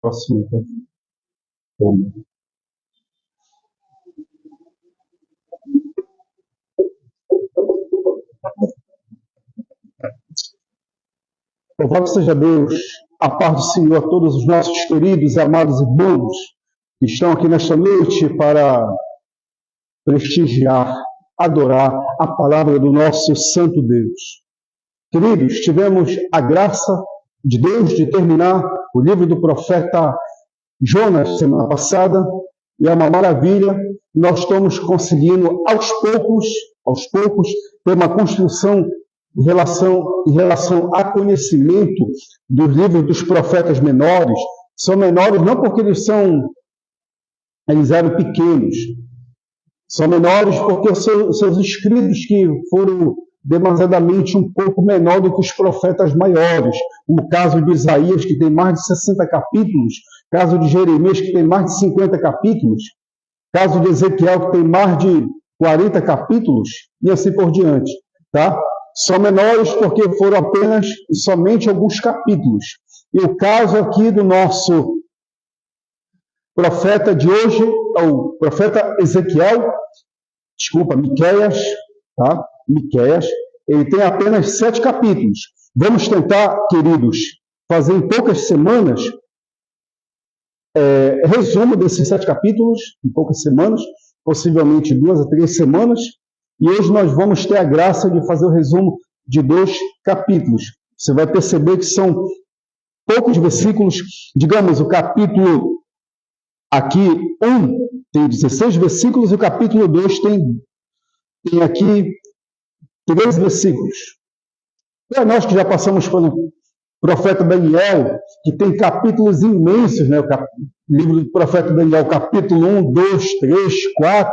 Próximo. Louvado seja Deus, a paz do Senhor a todos os nossos queridos e amados irmãos que estão aqui nesta noite para prestigiar, adorar a palavra do nosso Santo Deus. Queridos, tivemos a graça de Deus de terminar o livro do profeta Jonas semana passada, e é uma maravilha. Nós estamos conseguindo, aos poucos, ter uma construção em relação a conhecimento dos livros dos profetas menores. São menores não porque eles eram pequenos, são menores porque seus escritos que foram demasiadamente um pouco menor do que os profetas maiores. No caso de Isaías, que tem mais de 60 capítulos, caso de Jeremias, que tem mais de 50 capítulos, caso de Ezequiel, que tem mais de 40 capítulos, e assim por diante. Tá? São menores porque foram apenas e somente alguns capítulos. E o caso aqui do nosso profeta de hoje, o profeta Miqueias, tá? Miqueias, ele tem apenas 7 capítulos. Vamos tentar, queridos, fazer em poucas semanas resumo desses 7 capítulos, em poucas semanas, possivelmente 2 a 3 semanas, e hoje nós vamos ter a graça de fazer o resumo de 2 capítulos. Você vai perceber que são poucos versículos, digamos, o capítulo aqui 1 tem 16 versículos, e o capítulo 2 tem aqui 13 versículos. Para nós que já passamos pelo profeta Daniel, que tem capítulos imensos, né? O livro do profeta Daniel, capítulo 1, 2, 3, 4,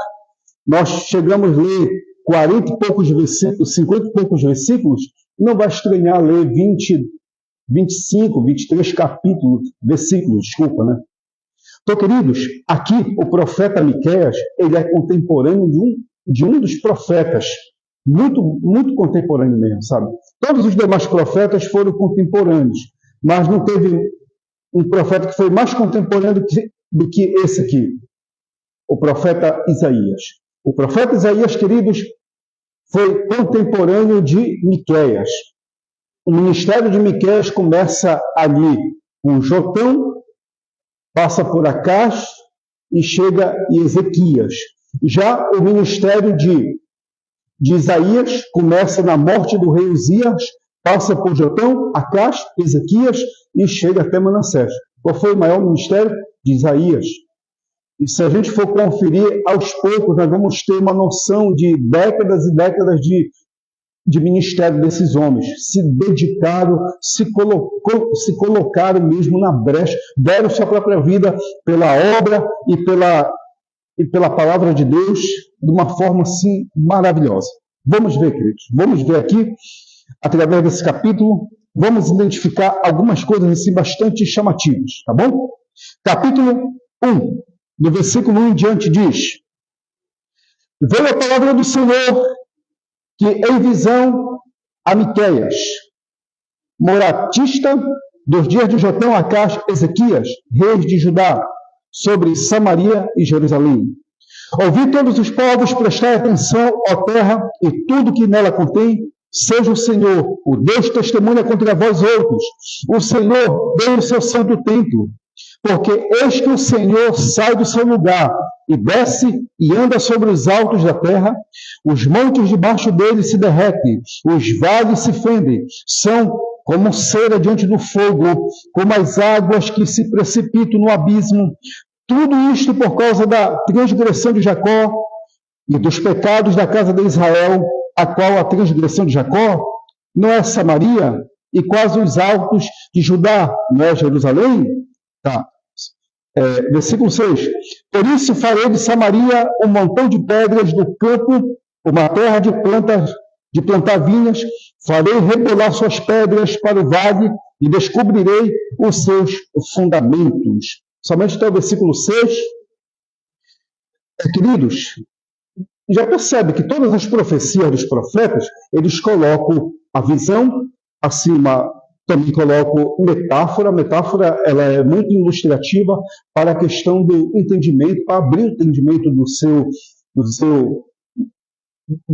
nós chegamos a ler 40 e poucos versículos, 50 e poucos versículos, não vai estranhar ler 20, 25, 23 versículos, né? Então, queridos, aqui o profeta Miqueias, ele é contemporâneo de um dos profetas, muito, muito contemporâneo mesmo, sabe? Todos os demais profetas foram contemporâneos, mas não teve um profeta que foi mais contemporâneo do que esse aqui, o profeta Isaías. O profeta Isaías, queridos, foi contemporâneo de Miqueias. O ministério de Miqueias começa ali com Jotão, passa por Acás e chega em Ezequias. Já o ministério de Isaías começa na morte do rei Uzias, passa por Jotão, Acás, Ezequias e chega até Manassés. Qual foi o maior ministério? De Isaías. E se a gente for conferir aos poucos, nós vamos ter uma noção de décadas e décadas de ministério desses homens. Se dedicaram, se colocaram mesmo na brecha, deram sua própria vida pela obra e pela palavra de Deus de uma forma assim maravilhosa. Vamos ver, queridos. Vamos ver aqui, através desse capítulo, vamos identificar algumas coisas assim bastante chamativas, tá bom? Capítulo 1, do versículo 1 em diante diz: veio a palavra do Senhor que em visão a Miqueias, moratista dos dias de Jotão, Acás, Ezequias, reis de Judá, sobre Samaria e Jerusalém. Ouvi todos os povos, prestai atenção, ó terra, e tudo que nela contém, seja o Senhor, o Deus testemunha contra vós outros, o Senhor deu o seu santo templo, porque eis que o Senhor sai do seu lugar e desce e anda sobre os altos da terra, os montes debaixo dele se derretem, os vales se fendem, são como cera diante do fogo, como as águas que se precipitam no abismo. Tudo isto por causa da transgressão de Jacó e dos pecados da casa de Israel, a qual a transgressão de Jacó não é Samaria, e quase os altos de Judá, não é Jerusalém? Tá. Versículo 6. Por isso farei de Samaria um montão de pedras do campo, uma terra de plantar vinhas, farei rebolar suas pedras para o vale e descobrirei os seus fundamentos. Somente até o versículo 6. Queridos, já percebe que todas as profecias dos profetas, eles colocam a visão acima Também coloco metáfora. A metáfora ela é muito ilustrativa para a questão do entendimento, para abrir o entendimento do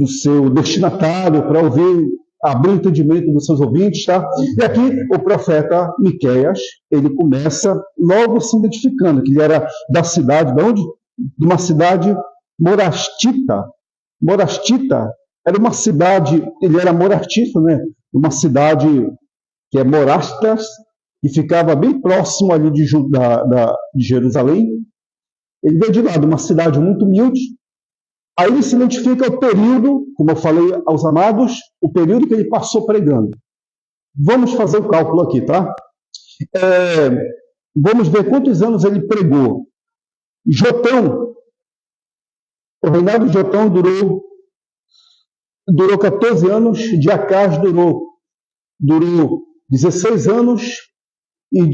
seu destinatário, para abrir o entendimento dos seus ouvintes, tá? E aqui o profeta Miqueias, ele começa logo se identificando que ele era da cidade, de onde? De uma cidade morastita. Morastita era uma cidade, ele era morastita, né? Uma cidade que é Morastas, que ficava bem próximo ali de Jerusalém. Ele veio de lá, de uma cidade muito humilde. Aí ele se identifica o período, como eu falei aos amados, o período que ele passou pregando. Vamos fazer o cálculo aqui, tá? Vamos ver quantos anos ele pregou. Jotão, o reinado de Jotão durou 14 anos, de Acaz durou 16 anos, e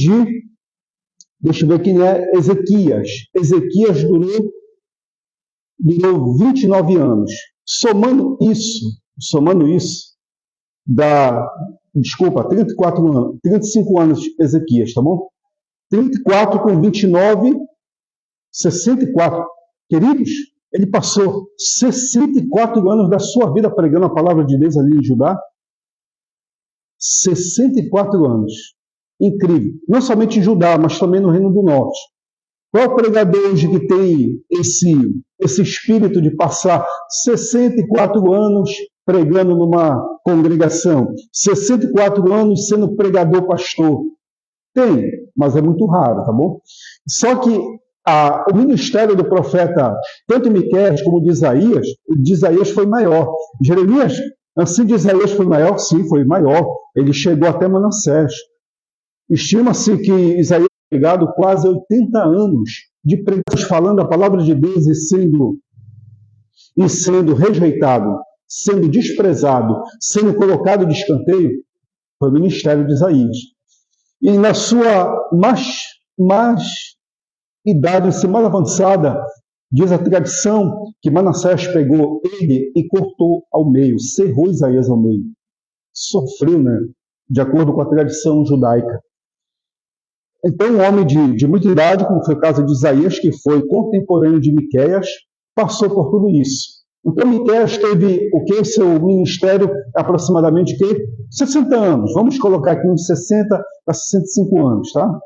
deixa eu ver quem é, Ezequias. Ezequias durou 29 anos. Somando isso, dá, 35 anos Ezequias, tá bom? 34 com 29, 64. Queridos, ele passou 64 anos da sua vida pregando a palavra de Deus ali em Judá. 64 anos. Incrível. Não somente em Judá, mas também no Reino do Norte. Qual pregador hoje que tem esse espírito de passar 64 anos pregando numa congregação? 64 anos sendo pregador pastor? Tem, mas é muito raro, tá bom? Só que o ministério do profeta, tanto Miqueias como de Isaías foi maior. Jeremias, assim de Isaías foi maior? Sim, foi maior. Ele chegou até Manassés. Estima-se que Isaías foi pregado quase 80 anos de pregações falando a palavra de Deus e sendo rejeitado, sendo desprezado, sendo colocado de escanteio. Foi o ministério de Isaías. E na sua mais idade, mais avançada, diz a tradição que Manassés pegou ele e cortou ao meio, cerrou Isaías ao meio. Sofreu, né? De acordo com a tradição judaica. Então, um homem de muita idade, como foi o caso de Isaías, que foi contemporâneo de Miqueias, passou por tudo isso. Então, Miqueias teve seu ministério aproximadamente 60 anos. Vamos colocar aqui uns 60 a 65 anos, tá?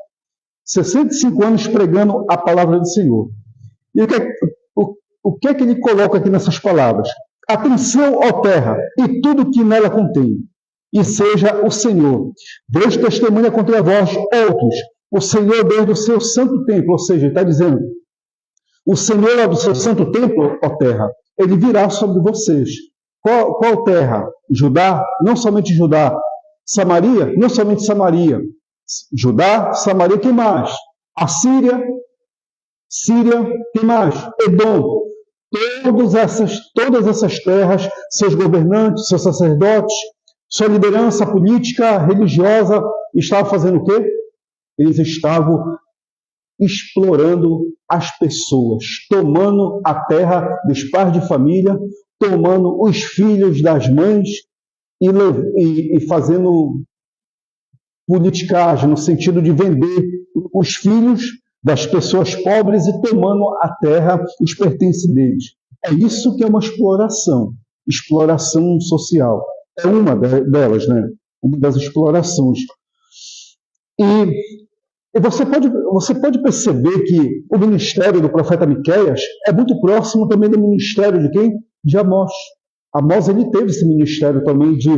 65 anos pregando a palavra do Senhor. E o que é que ele coloca aqui nessas palavras? Atenção, ó terra, e tudo que nela contém, e seja o Senhor. Deus testemunha contra vós outros, o Senhor Deus do seu santo templo, ou seja, ele está dizendo, o Senhor é do seu santo templo, ó terra, ele virá sobre vocês. Qual terra? Judá? Não somente Judá. Samaria? Não somente Samaria. Judá, Samaria, quem mais? Assíria, Síria, quem mais? Edom. Todas essas terras, seus governantes, seus sacerdotes, sua liderança política, religiosa, estavam fazendo o quê? Eles estavam explorando as pessoas, tomando a terra dos pais de família, tomando os filhos das mães e fazendo politicagem, no sentido de vender os filhos das pessoas pobres e tomando a terra, os pertences deles. É isso que é uma exploração social. É uma delas, né? Uma das explorações. E você pode perceber que o ministério do profeta Miqueias é muito próximo também do ministério de quem? De Amós. Amós ele teve esse ministério também de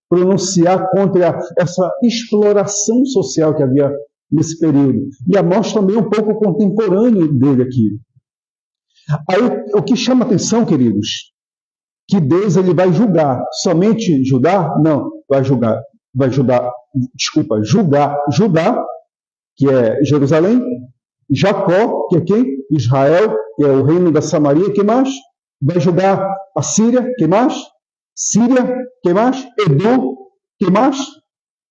pronunciar contra essa exploração social que havia nesse período. E Amós também é um pouco contemporâneo dele aqui. Aí, o que chama atenção, queridos, que Deus ele vai julgar somente Judá? Não, julgar Judá, que é Jerusalém, Jacó, que é quem? Israel, que é o reino da Samaria, que mais? Vai julgar a Síria, que mais? Síria, que mais? Edom, que mais?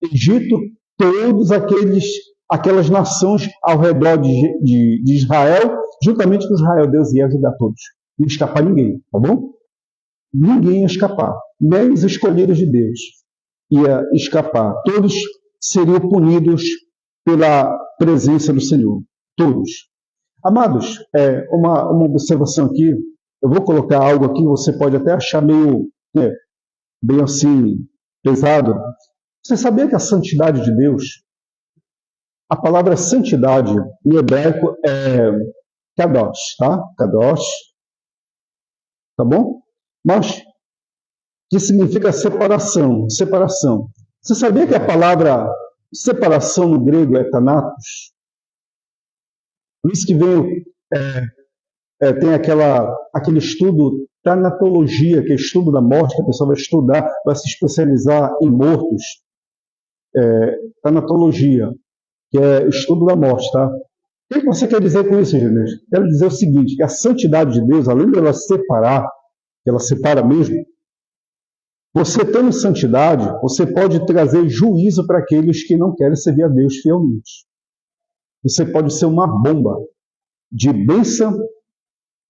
Egito, todos aquelas nações ao redor de Israel, juntamente com Israel, Deus ia julgar todos. Não ia escapar ninguém, tá bom? Ninguém ia escapar, nem os escolhidos de Deus ia escapar. Todos seriam punidos pela presença do Senhor. Todos. Amados, uma observação aqui, eu vou colocar algo aqui, você pode até achar meio, bem assim, pesado. Você sabia que a santidade de Deus, a palavra santidade em hebraico é kadosh, tá? Kadosh, tá bom? Mas, que significa separação, separação. Você sabia que a palavra separação no grego é thanatos? Por isso que vem, tem aquele estudo, tanatologia, que é estudo da morte, que a pessoa vai estudar, vai se especializar em mortos. Tanatologia, que é estudo da morte, tá? O que você quer dizer com isso, gente? Quero dizer o seguinte, que a santidade de Deus, além de ela separar, que ela separa mesmo, você tendo santidade, você pode trazer juízo para aqueles que não querem servir a Deus fielmente. Você pode ser uma bomba de bênção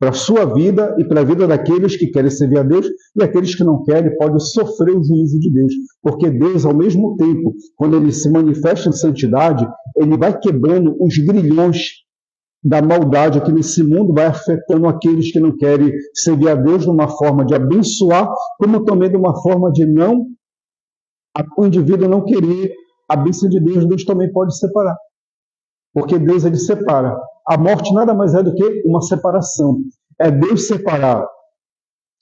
para a sua vida e para a vida daqueles que querem servir a Deus, e aqueles que não querem podem sofrer o juízo de Deus. Porque Deus, ao mesmo tempo, quando ele se manifesta em santidade, ele vai quebrando os grilhões da maldade aqui nesse mundo, vai afetando aqueles que não querem servir a Deus de uma forma de abençoar, como também de uma forma de o indivíduo não querer a bênção de Deus. Deus também pode separar. Porque Deus, ele separa. A morte nada mais é do que uma separação. É Deus separar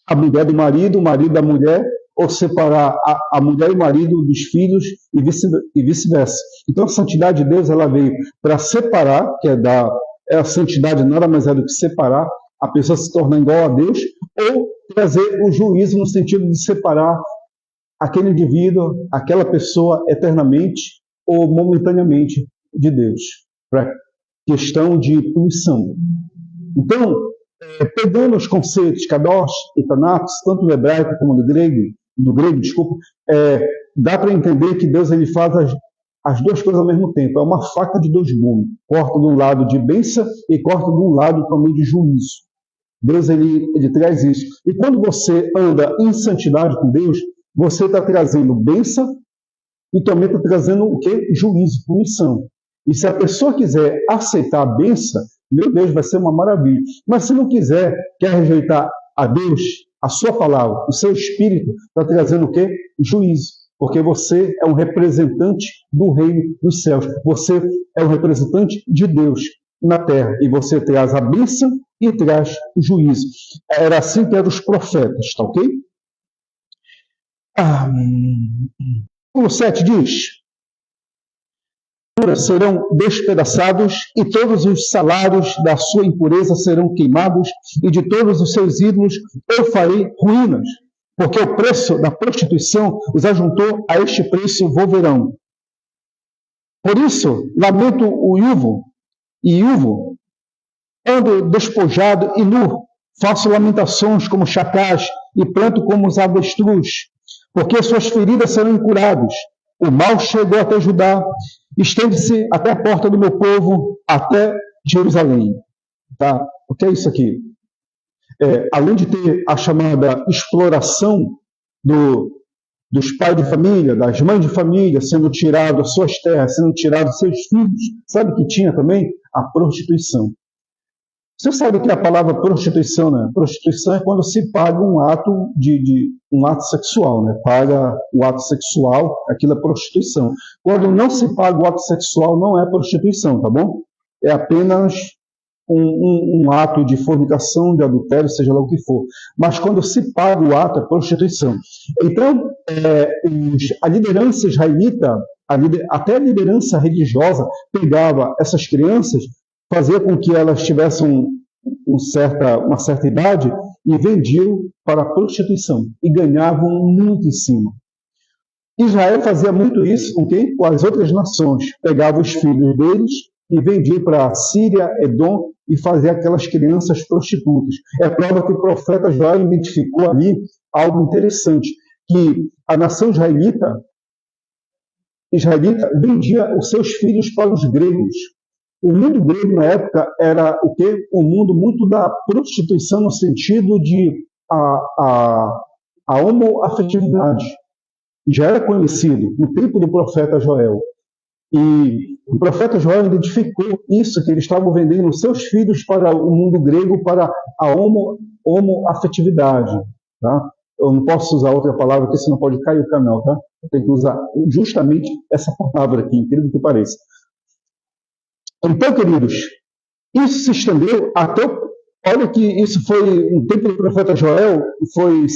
a mulher do marido, o marido da mulher, ou separar a mulher e o marido dos filhos e vice-versa. Então a santidade de Deus, ela veio para separar, a santidade nada mais é do que separar, a pessoa se tornar igual a Deus, ou trazer o juízo no sentido de separar aquele indivíduo, aquela pessoa eternamente ou momentaneamente de Deus, para questão de punição. Então, pegando os conceitos kadosh e thanatos, tanto no hebraico como no grego, dá para entender que Deus, ele faz as duas coisas ao mesmo tempo. É uma faca de dois gumes. Corta de um lado de bênção e corta de um lado também de juízo. Deus, ele traz isso. E quando você anda em santidade com Deus, você está trazendo bênção e também está trazendo o quê? Juízo, punição. E se a pessoa quiser aceitar a bênção, meu Deus, vai ser uma maravilha. Mas se não quiser, quer rejeitar a Deus, a sua palavra, o seu espírito, está trazendo o quê? Juízo. Porque você é um representante do reino dos céus. Você é um representante de Deus na terra. E você traz a bênção e traz o juízo. Era assim que eram os profetas, tá ok? O 7 diz: serão despedaçados e todos os salários da sua impureza serão queimados e de todos os seus ídolos eu farei ruínas, porque o preço da prostituição os ajuntou a este preço volverão. Por isso, lamento o iúvo, ando despojado e nu, faço lamentações como chacais e planto como os avestruz, porque suas feridas serão incuradas. O mal chegou até Judá, estende-se até a porta do meu povo, até Jerusalém. Tá? O que é isso aqui? Além de ter a chamada exploração dos pais de família, das mães de família, sendo tirado as suas terras, sendo tirado seus filhos, sabe que tinha também a prostituição. Você sabe que a palavra prostituição, né? Prostituição é quando se paga um ato um ato sexual, né? Paga o ato sexual, aquilo é prostituição. Quando não se paga o ato sexual, não é prostituição, tá bom? É apenas um ato de fornicação, de adultério, seja lá o que for. Mas quando se paga o ato, é prostituição. Então, a liderança israelita, até a liderança religiosa, pegava essas crianças, fazia com que elas tivessem uma certa idade e vendiam para a prostituição e ganhavam muito em cima. Israel fazia muito isso com quem? Com as outras nações. Pegava os filhos deles e vendia para a Síria, Edom e fazia aquelas crianças prostitutas. É prova que o profeta Joel identificou ali algo interessante, que a nação israelita vendia os seus filhos para os gregos. O mundo grego na época era o quê? Um mundo muito da prostituição no sentido de a homoafetividade. Já era conhecido no tempo do profeta Joel. E o profeta Joel identificou isso, que eles estavam vendendo os seus filhos para o mundo grego, para a homoafetividade. Tá? Eu não posso usar outra palavra, porque senão pode cair o canal. Tá? Eu tenho que usar justamente essa palavra aqui, incrível que pareça. Então, queridos, isso se estendeu até... Olha que isso foi um tempo do profeta Joel, foi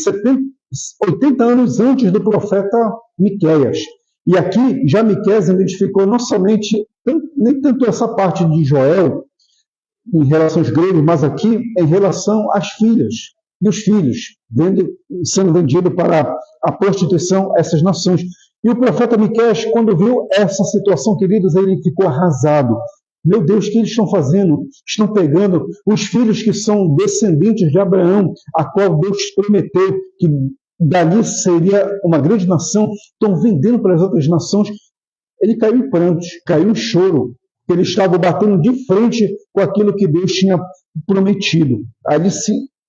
80 anos antes do profeta Miqueias. E aqui já Miqueias identificou não somente, nem tanto essa parte de Joel, em relação aos gregos, mas aqui em relação às filhas e os filhos, sendo vendidos para a prostituição, essas nações. E o profeta Miqueias, quando viu essa situação, queridos, ele ficou arrasado. Meu Deus, o que eles estão fazendo? Estão pegando os filhos que são descendentes de Abraão, a qual Deus prometeu que dali seria uma grande nação, estão vendendo para as outras nações. Ele caiu em prantos, caiu em choro, ele estava batendo de frente com aquilo que Deus tinha prometido. Aí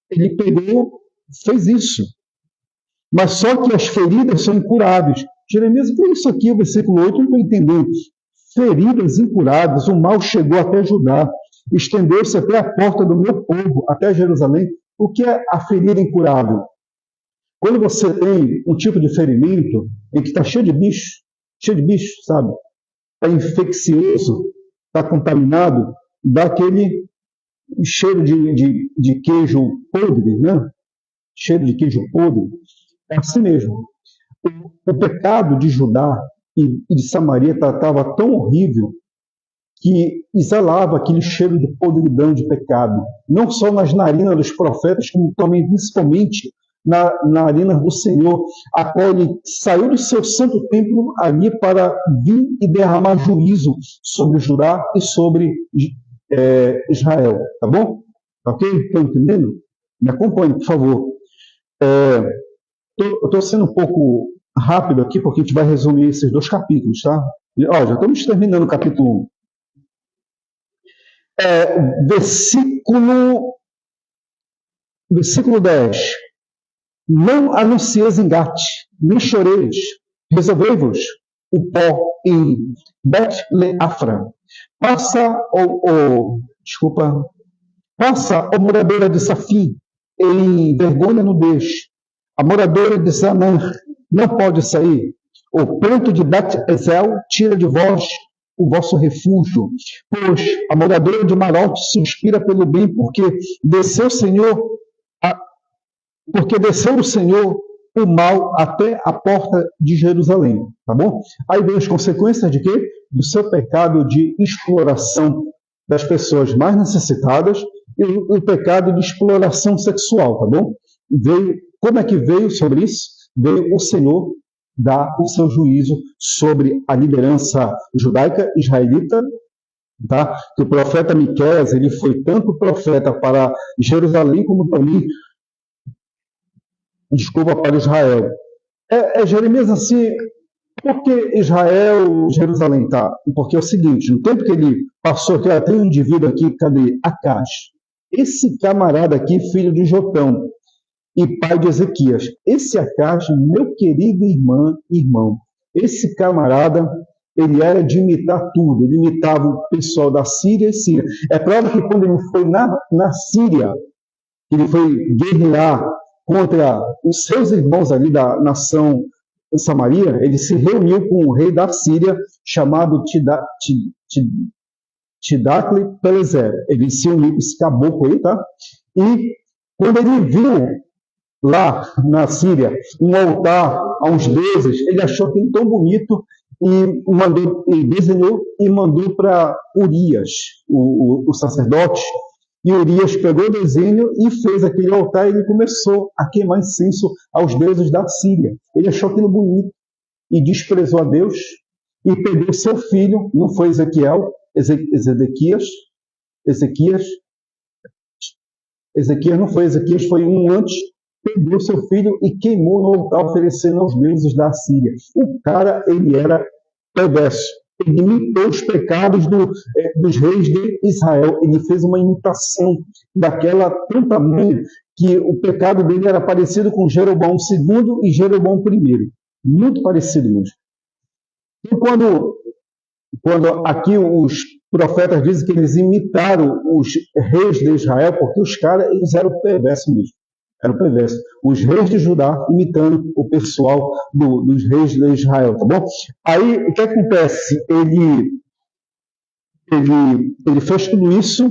ele pegou, fez isso. Mas só que as feridas são incuráveis. Jeremias, o que é isso aqui? O versículo 8, eu não estou entendendo. Feridas incuráveis, o mal chegou até Judá, estendeu-se até a porta do meu povo, até Jerusalém. O que é a ferida incurável? Quando você tem um tipo de ferimento em que está cheio de bicho, sabe? Está infeccioso, está contaminado, dá aquele cheiro de queijo podre, né? Cheiro de queijo podre. É assim mesmo. O pecado de Judá e de Samaria estava tão horrível que exalava aquele cheiro de podridão de pecado, não só nas narinas dos profetas, como também, principalmente, na narina do Senhor, a qual ele saiu do seu santo templo ali para vir e derramar juízo sobre Judá e sobre Israel. Tá bom? Ok? Estão entendendo? Me acompanhe, por favor. Eu estou sendo um pouco rápido aqui, porque a gente vai resumir esses 2 capítulos, tá? Já estamos terminando o capítulo 1. Versículo 10. Não anuncieis engate, nem choreis, resolvei-vos o pó em Bet-Leafra. Passa, ó moradora de Safim, em vergonha e nudez. A moradora de Zanã não pode sair. O pranto de Bet-Ezel tira de vós o vosso refúgio, pois a moradora de Marote suspira pelo bem, porque desceu o Senhor o mal até a porta de Jerusalém, tá bom? Aí vem as consequências de quê? Do seu pecado de exploração das pessoas mais necessitadas e o pecado de exploração sexual, tá bom? Como é que veio sobre isso? Veio o Senhor dar o seu juízo sobre a liderança judaica israelita, tá? Que o profeta Miqueias, ele foi tanto profeta para Jerusalém como também para Israel. Jeremias assim, por que Israel, Jerusalém, tá? Porque é o seguinte, no tempo que ele passou aqui, tem um indivíduo aqui, cadê? Acaz. Esse camarada aqui, filho de Jotão e pai de Ezequias. Esse Acaz, meu querido irmão, esse camarada, ele era de imitar tudo, ele imitava o pessoal da Síria e Síria. É claro que quando ele foi na Síria, ele foi guerrear contra os seus irmãos ali da nação Samaria, ele se reuniu com o rei da Síria, chamado Tidacle-Pileser. Ele se uniu com esse caboclo aí, tá? E quando ele viu lá na Síria um altar a uns deuses, ele achou aquilo tão bonito e desenhou e mandou para Urias, o sacerdote. E Urias pegou o desenho e fez aquele altar e ele começou a queimar incenso aos deuses da Síria. Ele achou aquilo bonito e desprezou a Deus e pegou seu filho, não foi Ezequias não foi Ezequias, foi um antes, pegou seu filho e queimou no altar oferecendo aos deuses da Síria. O cara, ele era perverso. Ele imitou os pecados dos reis de Israel. Ele fez uma imitação daquela tão tamanho que o pecado dele era parecido com Jeroboão II e Jeroboão I. Muito parecido mesmo. E quando quando aqui os profetas dizem que eles imitaram os reis de Israel, porque os caras eles eram perversos mesmo. Eram perversos. Os reis de Judá imitando o pessoal dos reis de Israel, tá bom? Aí, o que acontece? Ele fez tudo isso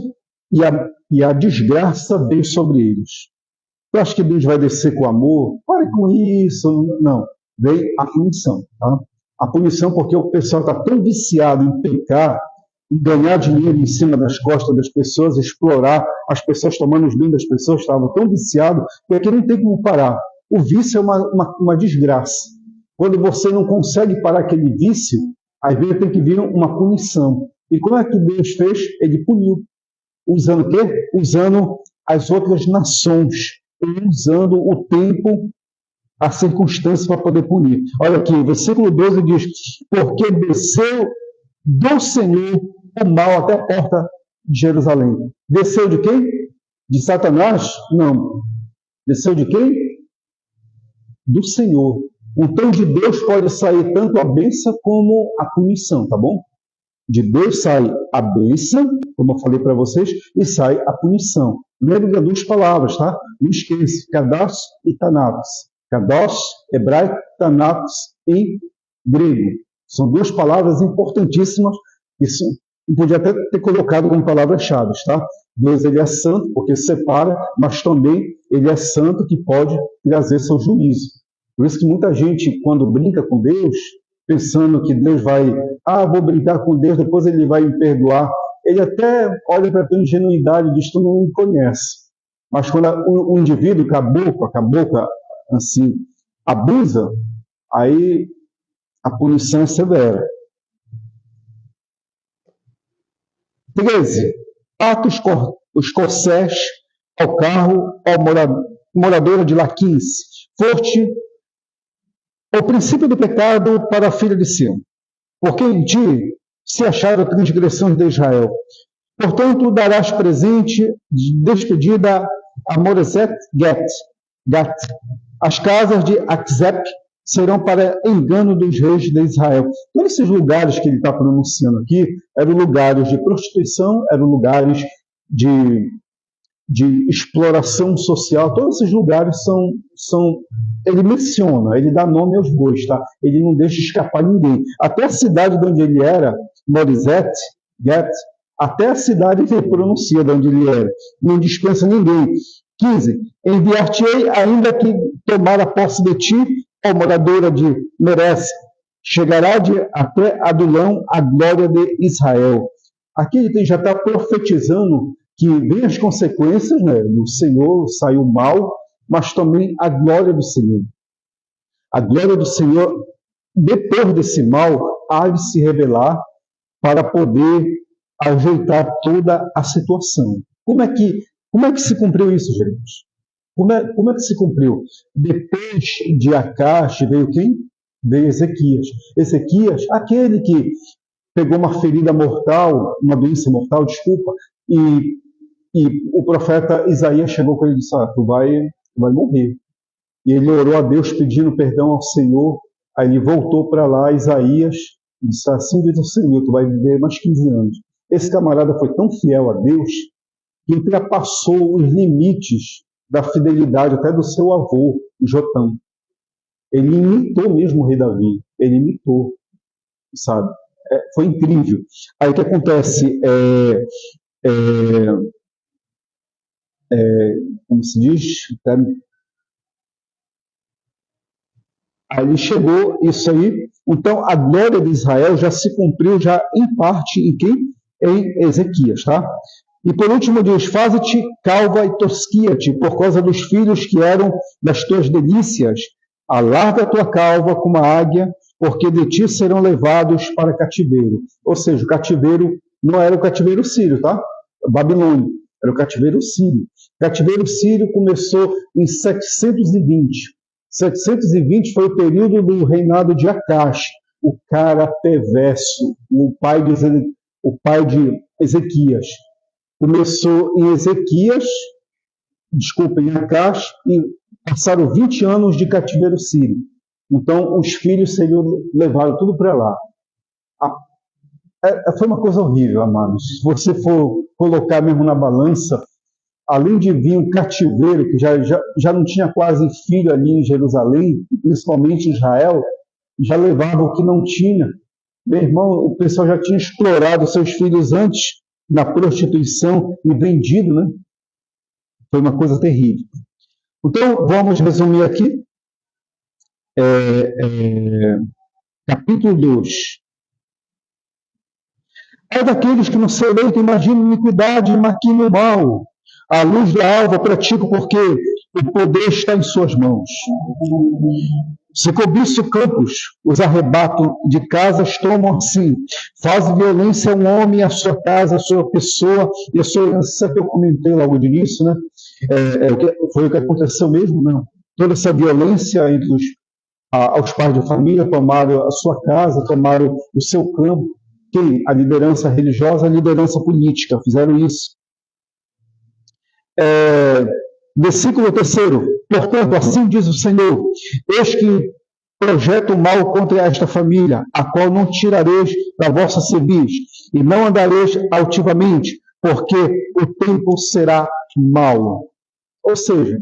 e a desgraça veio sobre eles. Eu acho que Deus vai descer com amor? Pare com isso. Não. Veio a punição, tá? A punição porque o pessoal está tão viciado em pecar, em ganhar dinheiro em cima das costas das pessoas, explorar as pessoas, tomando os bens das pessoas, estavam tão viciados que aqui não tem como parar. O vício é uma desgraça. Quando você não consegue parar aquele vício, às vezes tem que vir uma punição. E como é que Deus fez? Ele puniu. Usando o quê? Usando as outras nações, usando o tempo, a circunstância para poder punir. Olha aqui, versículo 12 diz: porque desceu do Senhor o mal até a porta de Jerusalém. Desceu de quem? De Satanás? Não. Desceu de quem? Do Senhor. Então de Deus pode sair tanto a bênção como a punição, tá bom? De Deus sai a bênção, como eu falei para vocês, e sai a punição. Lembra das duas palavras, tá? Não esqueça, Kadosh e Thanatos. Kadosh, hebraico, Thanatos, em grego. São duas palavras importantíssimas, que não podia até ter colocado como palavras-chave, tá? Deus, ele é santo, porque separa, mas também ele é santo que pode trazer seu juízo. Por isso que muita gente, quando brinca com Deus, pensando que Deus vai, vou brincar com Deus, depois ele vai me perdoar. Ele até olha para a ingenuidade e diz, tu não me conhece. Mas quando o indivíduo, a boca, assim, abusa, aí a punição é severa. 13. Ata os corcéis ao carro, ao moradora de Laquis. Forte o princípio do pecado para a filha de Sião, porque em ti se acharam transgressões de Israel. Portanto, darás presente de despedida a Moreset Gat. As casas de Akzep serão para engano dos reis de Israel. Então, esses lugares que ele está pronunciando aqui eram lugares de prostituição, eram lugares de exploração social. Todos esses lugares são ele menciona, ele dá nome aos bois, tá? Ele não deixa escapar ninguém. Até a cidade de onde ele era, Moreset Gat, até a cidade que ele pronuncia de onde ele era. Não dispensa ninguém. 15. Enviar-te-ei, ainda que tomar a posse de ti, ó moradora de Meres, chegará até Adulão a glória de Israel. Aqui ele já está profetizando que vem as consequências, né? O Senhor saiu mal, mas também a glória do Senhor. A glória do Senhor, depois desse mal, há de se revelar para poder ajeitar toda a situação. Como é que se cumpriu isso, gente? Como é que se cumpriu? Depois de Acás veio quem? Veio Ezequias. Ezequias, aquele que pegou uma ferida mortal, uma doença mortal, desculpa, e o profeta Isaías chegou com ele e disse, tu vai morrer. E ele orou a Deus pedindo perdão ao Senhor, aí ele voltou para lá, Isaías, e disse, assim diz o Senhor, tu vai viver mais 15 anos. Esse camarada foi tão fiel a Deus, que ultrapassou os limites da fidelidade até do seu avô, Jotam. Ele imitou mesmo o rei Davi, ele imitou, sabe? Foi incrível. Aí o que acontece? Como se diz? Aí chegou isso aí. Então, a glória de Israel já se cumpriu, já em parte, em quem? Em Ezequias, tá? E por último diz, faze-te calva e tosquia-te, por causa dos filhos que eram das tuas delícias. Alarga a tua calva como a águia, porque de ti serão levados para cativeiro. Ou seja, o cativeiro não era o cativeiro sírio, tá? Babilônia, era o cativeiro sírio. O cativeiro sírio começou em 720. 720 foi o período do reinado de Acás, o cara perverso, o pai de Ezequias. Começou em em Acás, e passaram 20 anos de cativeiro sírio. Então, os filhos seriam levados tudo para lá. Foi uma coisa horrível, amados. Se você for colocar mesmo na balança, além de vir um cativeiro, que já não tinha quase filho ali em Jerusalém, principalmente em Israel, já levava o que não tinha. Meu irmão, o pessoal já tinha explorado seus filhos antes na prostituição e vendido, né? Foi uma coisa terrível. Então, vamos resumir aqui. Capítulo 2. É daqueles que no seu leito imaginam iniquidade e maquinam o mal. A luz da alva pratica porque o poder está em suas mãos. Se cobiçam campos, os arrebatam de casas, tomam assim. Fazem violência a um homem, a sua casa, a sua pessoa e a sua herança, que eu comentei logo de início, né? Foi o que aconteceu mesmo, não? Toda essa violência entre aos pais de família, tomaram a sua casa, tomaram o seu campo. A liderança religiosa, a liderança política, fizeram isso. Versículo 3. Portanto, assim diz o Senhor, eis que projeto mal contra esta família, a qual não tirareis da vossa cerviz, e não andareis altivamente, porque o tempo será mau. Ou seja,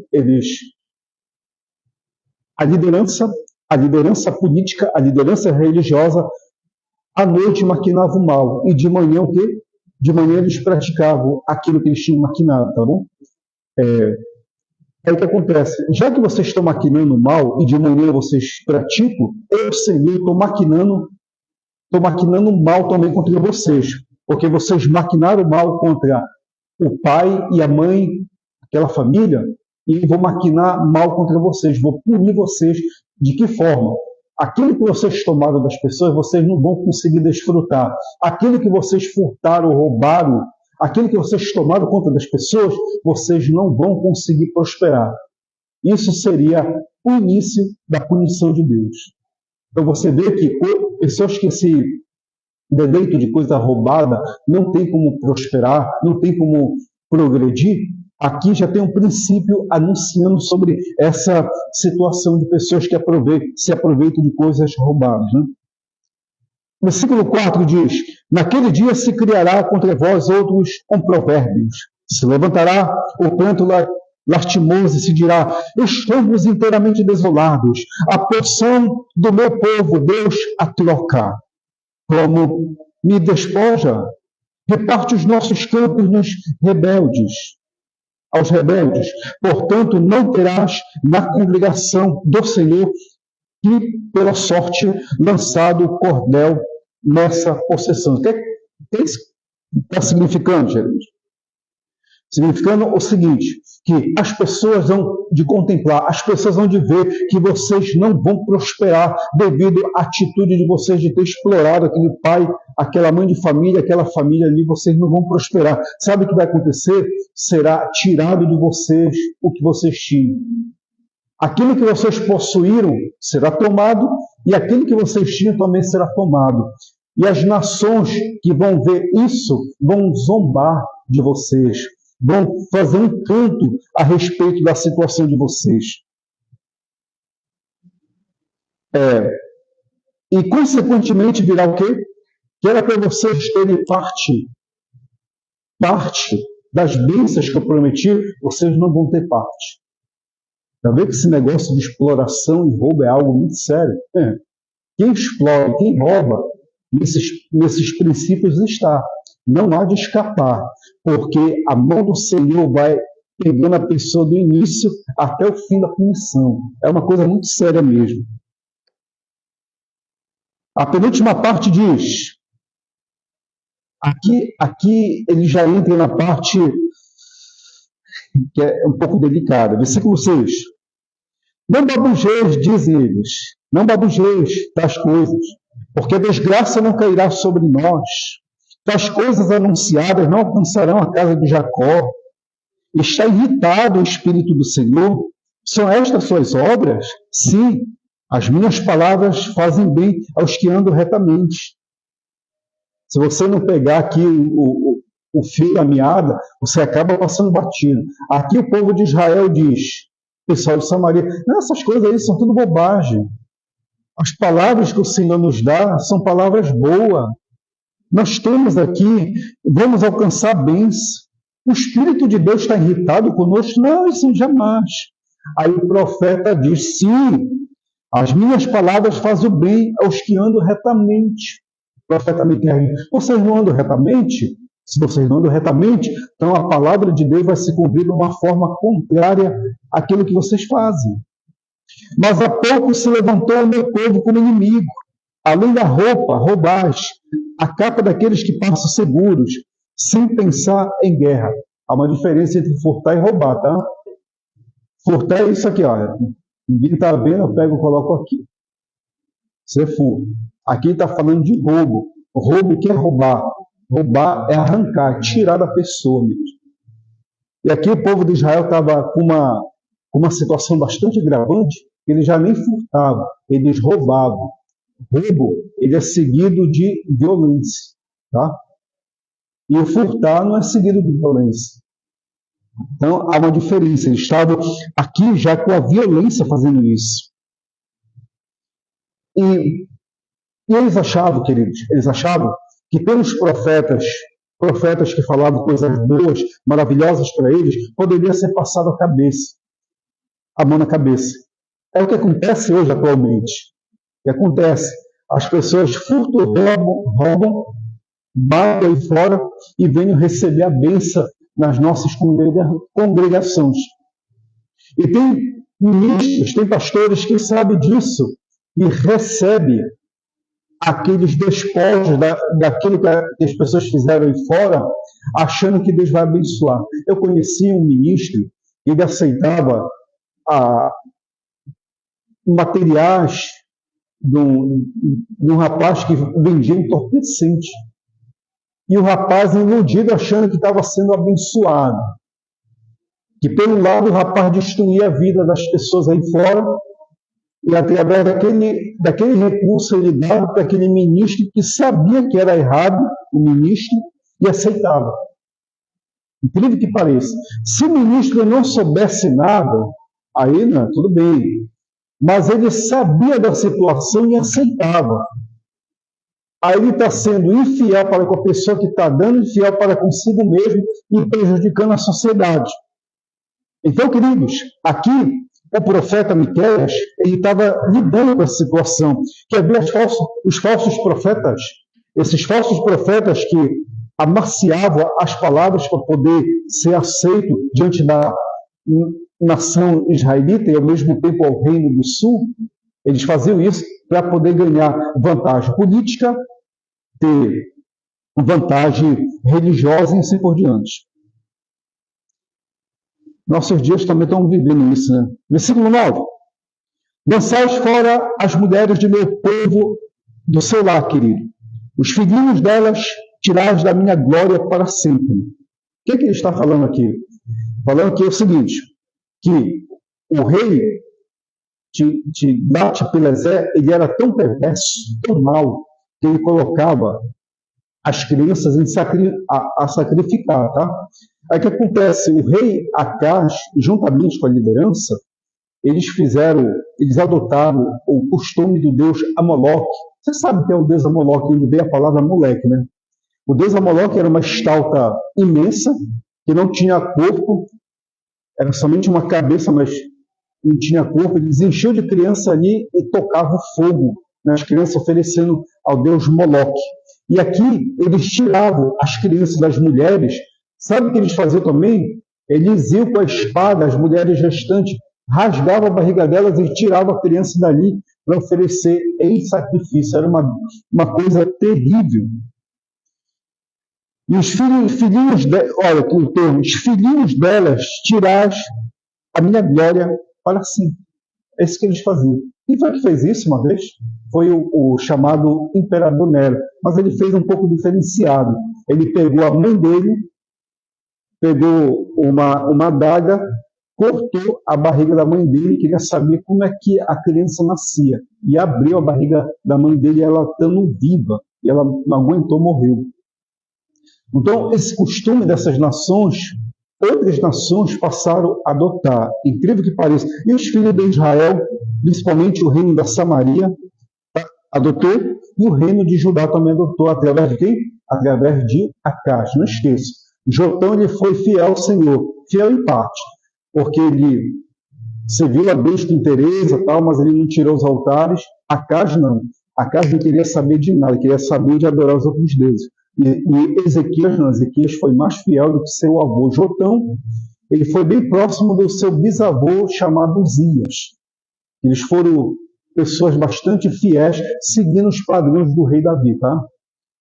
a liderança política, a liderança religiosa, à noite maquinavam o mal, e de manhã o quê? De manhã eles praticavam aquilo que eles tinham maquinado, tá bom? É o que acontece. Já que vocês estão maquinando mal e de manhã vocês praticam, eu, Senhor, estou maquinando mal também contra vocês. Porque vocês maquinaram mal contra o pai e a mãe, aquela família, e vou maquinar mal contra vocês, vou punir vocês. De que forma? Aquilo que vocês tomaram das pessoas, vocês não vão conseguir desfrutar. Aquilo que vocês furtaram, roubaram, aquilo que vocês tomaram conta das pessoas, vocês não vão conseguir prosperar. Isso seria o início da punição de Deus. Então você vê que pessoas que se dedeitam de coisa roubada não tem como prosperar, não tem como progredir. Aqui já tem um princípio anunciando sobre essa situação de pessoas que se aproveitam de coisas roubadas, né? Versículo 4 diz: naquele dia se criará contra vós outros provérbios. Se levantará o pranto lastimoso e se dirá: estamos inteiramente desolados. A porção do meu povo, Deus a troca. Como me despoja, reparte os nossos campos aos rebeldes. Portanto, não terás na congregação do Senhor que, pela sorte, lançado o cordel nessa possessão. O que isso está significando, Jeremias? Significando o seguinte, que as pessoas vão de contemplar, as pessoas vão de ver que vocês não vão prosperar devido à atitude de vocês de ter explorado aquele pai, aquela mãe de família, aquela família ali, vocês não vão prosperar. Sabe o que vai acontecer? Será tirado de vocês o que vocês tinham. Aquilo que vocês possuíram será tomado e aquilo que vocês tinham também será tomado. E as nações que vão ver isso vão zombar de vocês, vão fazer um canto a respeito da situação de vocês. E, consequentemente, virá o quê? Que era para vocês terem parte das bênçãos que eu prometi, vocês não vão ter parte. Já vê que esse negócio de exploração e roubo é algo muito sério? Quem explora, quem rouba, nesses princípios está. Não há de escapar, porque a mão do Senhor vai pegando a pessoa do início até o fim da punição. É uma coisa muito séria mesmo. A penúltima parte diz, aqui ele já entra na parte que é um pouco delicada. Versículo 6. Não babujeis, dizem eles, não babujeis tais coisas, porque a desgraça não cairá sobre nós. Tais coisas anunciadas não alcançarão a casa de Jacó. Está irritado o Espírito do Senhor? São estas suas obras? Sim, as minhas palavras fazem bem aos que andam retamente. Se você não pegar aqui o fio da meada, você acaba passando batido. Aqui o povo de Israel diz, pessoal de Samaria, essas coisas aí são tudo bobagem. As palavras que o Senhor nos dá são palavras boas. Nós temos aqui, vamos alcançar bens. O Espírito de Deus está irritado conosco? Não, isso jamais. Aí o profeta diz, sim, as minhas palavras fazem o bem aos que andam retamente. O profeta me diz, vocês não andam retamente? Se vocês não andam retamente, então a palavra de Deus vai se cumprir de uma forma contrária àquilo que vocês fazem. Mas há pouco se levantou o meu povo como inimigo. Além da roupa, roubais, a capa daqueles que passam seguros, sem pensar em guerra. Há uma diferença entre furtar e roubar, tá? Furtar é isso aqui, olha. Ninguém está vendo, eu pego e coloco aqui. Isso é furto. Aqui está falando de roubo. Roubo que é roubar. Roubar é arrancar, tirar da pessoa mesmo. E aqui o povo de Israel estava com uma situação bastante agravante, eles já nem furtavam, eles roubavam. Roubo, ele é seguido de violência, tá? E o furtar não é seguido de violência. Então, há uma diferença. Eles estavam aqui já com a violência fazendo isso. E eles achavam, queridos, que pelos profetas que falavam coisas boas, maravilhosas para eles, poderia ser passado a mão na cabeça. É o que acontece hoje atualmente. O que acontece? As pessoas furtam, roubam, batem aí fora e venham receber a bênção nas nossas congregações. E tem ministros, tem pastores que sabem disso e recebem aqueles despojos daquilo que as pessoas fizeram aí fora, achando que Deus vai abençoar. Eu conheci um ministro, ele aceitava materiais de um rapaz que vendia entorpecente. E o rapaz iludido achando que estava sendo abençoado. Que pelo lado o rapaz destruía a vida das pessoas aí fora, e através daquele recurso ele dava para aquele ministro que sabia que era errado, o ministro, e aceitava. Incrível que pareça. Se o ministro não soubesse nada, aí não, tudo bem. Mas ele sabia da situação e aceitava. Aí ele está sendo infiel para com a pessoa que está dando, infiel para consigo mesmo e prejudicando a sociedade. Então, queridos, aqui o profeta Miqueias, ele estava lidando com essa situação, que havia os falsos profetas, esses falsos profetas que amaciavam as palavras para poder ser aceito diante da nação israelita e ao mesmo tempo ao reino do sul. Eles faziam isso para poder ganhar vantagem política, ter vantagem religiosa e assim por diante. Nossos dias também estão vivendo isso, né? Versículo 9. Lançai fora as mulheres de meu povo do seu lar, querido. Os filhinhos delas tirais da minha glória para sempre. O que ele está falando aqui? Falando aqui é o seguinte, que o rei Tiglat-Pileser, ele era tão perverso, tão mau, que ele colocava as crianças a sacrificar, tá? Aí o que acontece? O rei Acaz, juntamente com a liderança, eles adotaram o costume do deus Amoloque. Você sabe que é o deus Amoloque, onde veio a palavra moleque, né? O deus Amoloque era uma estátua imensa, que não tinha corpo, era somente uma cabeça, mas não tinha corpo. Eles enchiam de criança ali e tocavam fogo nas crianças, oferecendo ao deus Moloque. E aqui eles tiravam as crianças das mulheres. Sabe o que eles faziam também? Eles iam com a espada, as mulheres restantes, rasgavam a barriga delas e tiravam a criança dali para oferecer em sacrifício. Era uma coisa terrível. E os filhinhos delas tirás a minha glória para sempre. É isso que eles faziam. Quem foi que fez isso uma vez? Foi o chamado Imperador Nero. Mas ele fez um pouco diferenciado. Ele pegou a mãe dele, pegou uma adaga, cortou a barriga da mãe dele, queria saber como é que a criança nascia. E abriu a barriga da mãe dele, ela estando viva. E ela não aguentou, morreu. Então, esse costume dessas nações, outras nações passaram a adotar. Incrível que pareça. E os filhos de Israel, principalmente o reino da Samaria, adotou, e o reino de Judá também adotou. Através de quem? através de Acaz. Não esqueça. Jotão ele foi fiel ao Senhor, fiel em parte, porque ele serviu a Deus com interesse, tal, mas ele não tirou os altares. Acaz não. Acaz não queria saber de nada, queria saber de adorar os outros deuses. E Ezequias não. Ezequias foi mais fiel do que seu avô. Jotão, ele foi bem próximo do seu bisavô chamado Uzias. Eles foram pessoas bastante fiéis, seguindo os padrões do rei Davi, tá?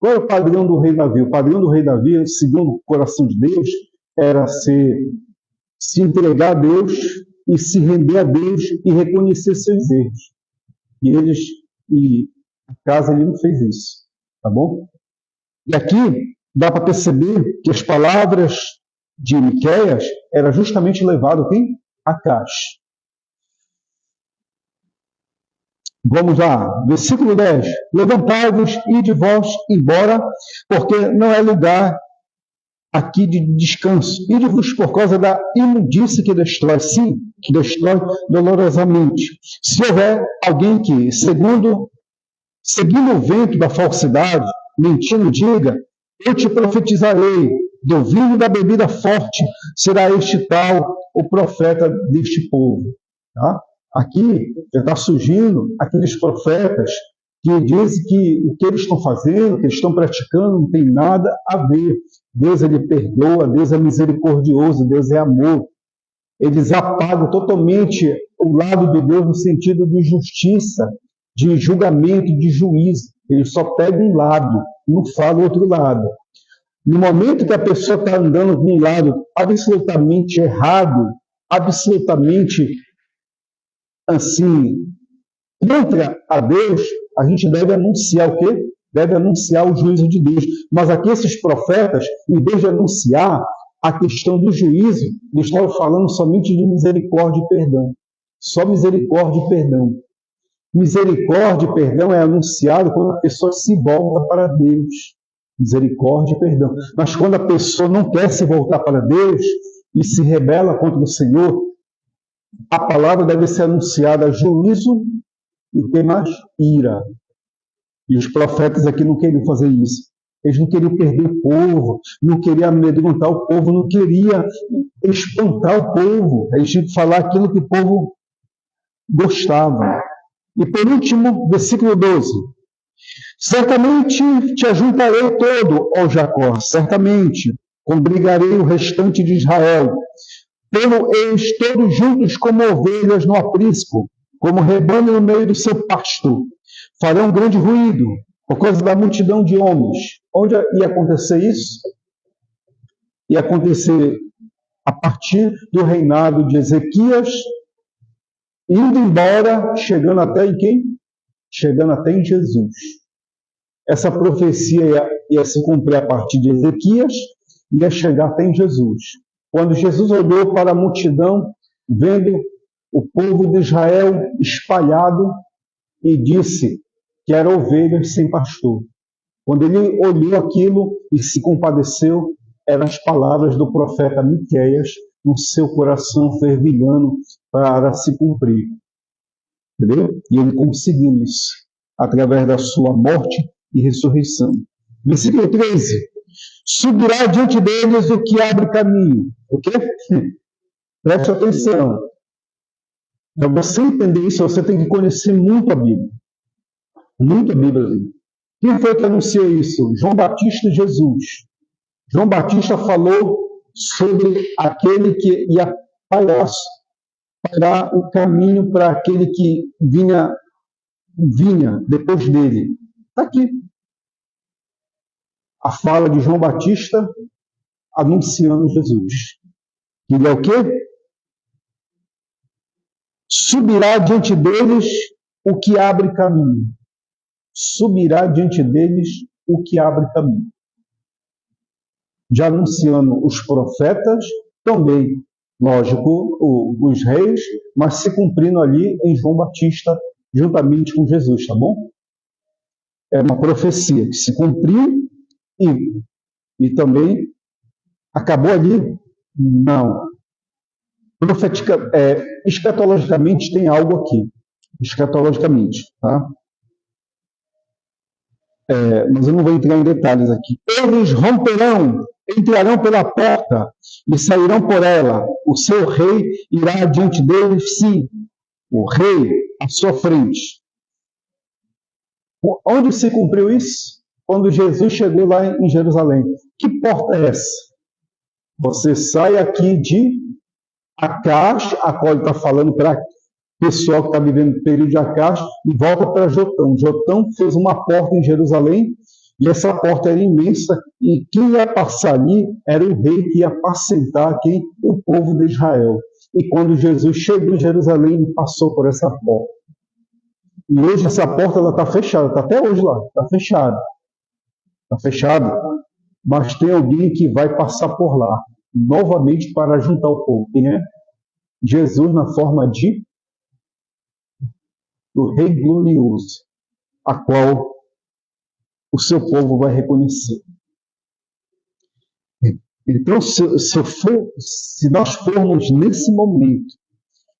Qual é o padrão do rei Davi? O padrão do rei Davi, segundo o coração de Deus, era se entregar a Deus e se render a Deus e reconhecer seus erros. E a casa ele não fez isso, tá bom? E aqui dá para perceber que as palavras de Miqueias era justamente levado quem? Acaz. Vamos lá, versículo 10. Levantai-vos e de vós embora, porque não é lugar aqui de descanso. Ide-vos por causa da imundícia que destrói, sim, que destrói dolorosamente. Se houver alguém que, seguindo o vento da falsidade, mentindo, diga, eu te profetizarei, do vinho da bebida forte será este tal o profeta deste povo. Tá? Aqui já está surgindo aqueles profetas que dizem que o que eles estão fazendo, o que eles estão praticando, não tem nada a ver. Deus ele perdoa, Deus é misericordioso, Deus é amor. Eles apagam totalmente o lado de Deus no sentido de justiça, de julgamento, de juízo. Eles só pegam um lado, não falam outro lado. No momento que a pessoa está andando de um lado absolutamente errado, absolutamente assim, contra a Deus, a gente deve anunciar o quê? Deve anunciar o juízo de Deus. Mas aqui esses profetas, em vez de anunciar a questão do juízo, eles estavam falando somente de misericórdia e perdão. Só misericórdia e perdão. Misericórdia e perdão é anunciado quando a pessoa se volta para Deus. Misericórdia e perdão. Mas quando a pessoa não quer se voltar para Deus e se rebela contra o Senhor, a palavra deve ser anunciada juízo e o que mais? Ira. E os profetas aqui não queriam fazer isso. Eles não queriam perder o povo, não queriam amedrontar o povo, não queriam espantar o povo. Eles tinham que falar aquilo que o povo gostava. E por último, versículo 12. Certamente te ajuntarei todo, ó Jacó, certamente congregarei o restante de Israel. Eles todos juntos como ovelhas no aprisco, como rebanho no meio do seu pasto. Farão um grande ruído, por causa da multidão de homens. Onde ia acontecer isso? Ia acontecer a partir do reinado de Ezequias, indo embora, chegando até em quem? Chegando até em Jesus. Essa profecia ia se cumprir a partir de Ezequias e ia chegar até em Jesus. Quando Jesus olhou para a multidão, vendo o povo de Israel espalhado, e disse que eram ovelhas sem pastor. Quando ele olhou aquilo e se compadeceu, eram as palavras do profeta Miqueias no seu coração fervilhando para se cumprir. Entendeu? E ele conseguiu isso, através da sua morte e ressurreição. Versículo 13. Subirá diante deles o que abre caminho. O quê? Preste atenção. Para você entender isso, você tem que conhecer muito a Bíblia. Muito a Bíblia. Quem foi que anunciou isso? João Batista e Jesus. João Batista falou sobre aquele que ia parar o caminho para aquele que vinha depois dele. Está aqui. A fala de João Batista anunciando Jesus. Ele é o quê? Subirá diante deles o que abre caminho. Subirá diante deles o que abre caminho. Já anunciando os profetas, também, lógico, os reis, mas se cumprindo ali em João Batista, juntamente com Jesus, tá bom? É uma profecia que se cumpriu e também acabou ali? Não. Escatologicamente tem algo aqui. Escatologicamente, tá? mas eu não vou entrar em detalhes aqui. Eles entrarão pela porta e sairão por ela. O seu rei irá adiante deles, sim, o rei à sua frente. Onde se cumpriu isso? Quando Jesus chegou lá em Jerusalém. Que porta é essa? Você sai aqui de Acás, a qual ele está falando para o pessoal que está vivendo o período de Acás, e volta para Jotão. Jotão fez uma porta em Jerusalém, e essa porta era imensa, e quem ia passar ali era o rei que ia apacentar aqui o povo de Israel. E quando Jesus chegou em Jerusalém, ele passou por essa porta. E hoje essa porta está fechada, está até hoje lá, está fechada. Está fechada. Mas tem alguém que vai passar por lá, novamente para juntar o povo. Quem é? Jesus na forma de o Rei glorioso, a qual o seu povo vai reconhecer. Então, se nós formos nesse momento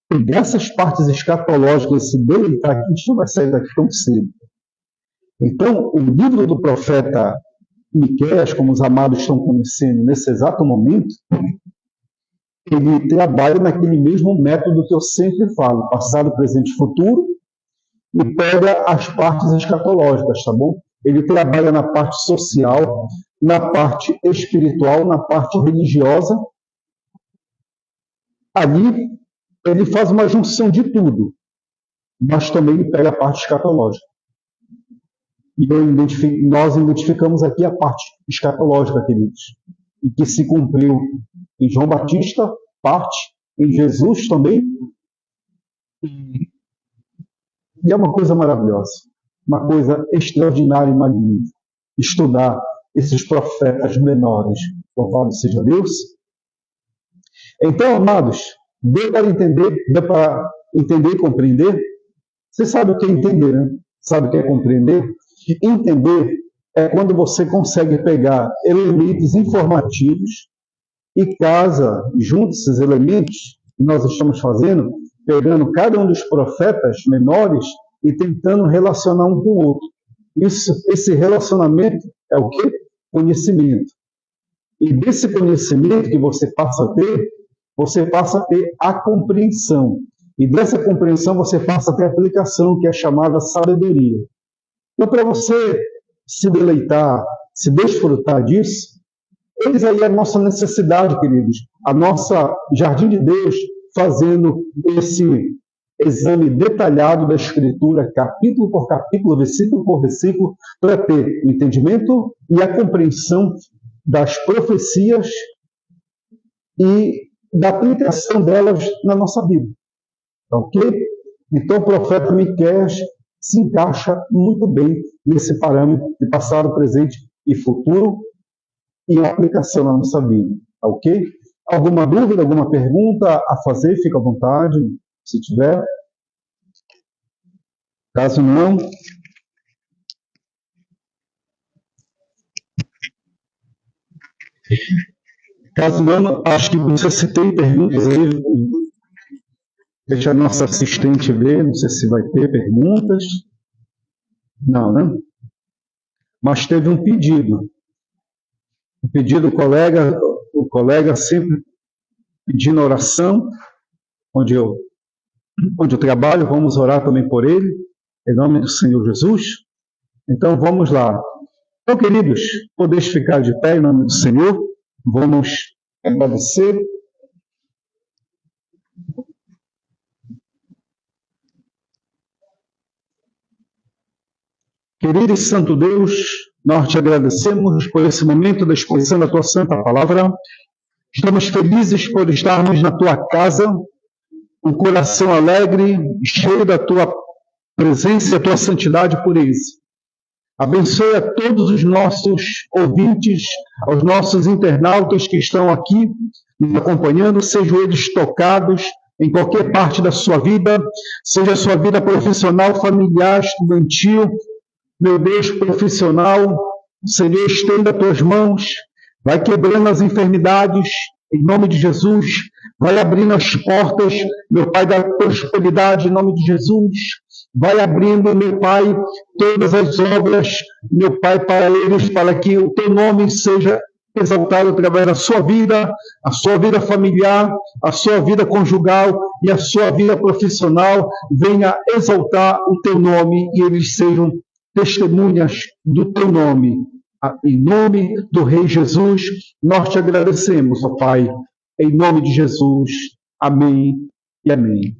pegar essas partes escatológicas, se deleitar aqui, a gente não vai sair daqui tão cedo. Então, o livro do profeta Miqueias, como os amados estão conhecendo nesse exato momento, ele trabalha naquele mesmo método que eu sempre falo, passado, presente e futuro, e pega as partes escatológicas, tá bom? Ele trabalha na parte social, na parte espiritual, na parte religiosa. Ali, ele faz uma junção de tudo, mas também ele pega a parte escatológica. E nós identificamos aqui a parte escatológica, queridos, e que se cumpriu em João Batista, parte em Jesus também. E é uma coisa maravilhosa, uma coisa extraordinária e magnífica, estudar esses profetas menores. Louvado seja Deus. Então, amados, deu para entender e compreender? Você sabe o que é entender, né? Sabe o que é compreender? Entender é quando você consegue pegar elementos informativos e casa junto esses elementos que nós estamos fazendo, pegando cada um dos profetas menores e tentando relacionar um com o outro. Esse relacionamento é o quê? Conhecimento. E desse conhecimento que você passa a ter a compreensão. E dessa compreensão você passa a ter a aplicação, que é chamada sabedoria. Então, para você se deleitar, se desfrutar disso, eis aí a nossa necessidade, queridos, a nossa Jardim de Deus, fazendo esse exame detalhado da Escritura, capítulo por capítulo, versículo por versículo, para ter o entendimento e a compreensão das profecias e da aplicação delas na nossa vida. Ok? Então, o profeta Miqueias se encaixa muito bem nesse parâmetro de passado, presente e futuro e a aplicação na nossa vida. Ok? Alguma dúvida, alguma pergunta a fazer? Fica à vontade, se tiver. Caso não, acho que você tem perguntas aí. Deixa a nossa assistente ver, não sei se vai ter perguntas. Não, né? Mas teve um pedido. Um pedido o colega sempre pedindo oração, onde eu trabalho, vamos orar também por ele, em nome do Senhor Jesus. Então vamos lá. Então, queridos, podeis ficar de pé em nome do Senhor, vamos agradecer. Querido e santo Deus, nós te agradecemos por esse momento da exposição da tua santa palavra. Estamos felizes por estarmos na tua casa, um coração alegre, cheio da tua presença e da tua santidade e pureza. Abençoe a todos os nossos ouvintes, aos nossos internautas que estão aqui nos acompanhando, sejam eles tocados em qualquer parte da sua vida, seja a sua vida profissional, familiar, estudantil, meu Deus, profissional, Senhor, estenda as tuas mãos, vai quebrando as enfermidades, em nome de Jesus. Vai abrindo as portas, meu Pai, da prosperidade, em nome de Jesus. Vai abrindo, meu Pai, todas as obras, meu Pai, para eles, para que o teu nome seja exaltado através da sua vida, a sua vida familiar, a sua vida conjugal e a sua vida profissional. Venha exaltar o teu nome e eles sejam testemunhas do teu nome. Em nome do Rei Jesus, nós te agradecemos, ó Pai. Em nome de Jesus. Amém e amém.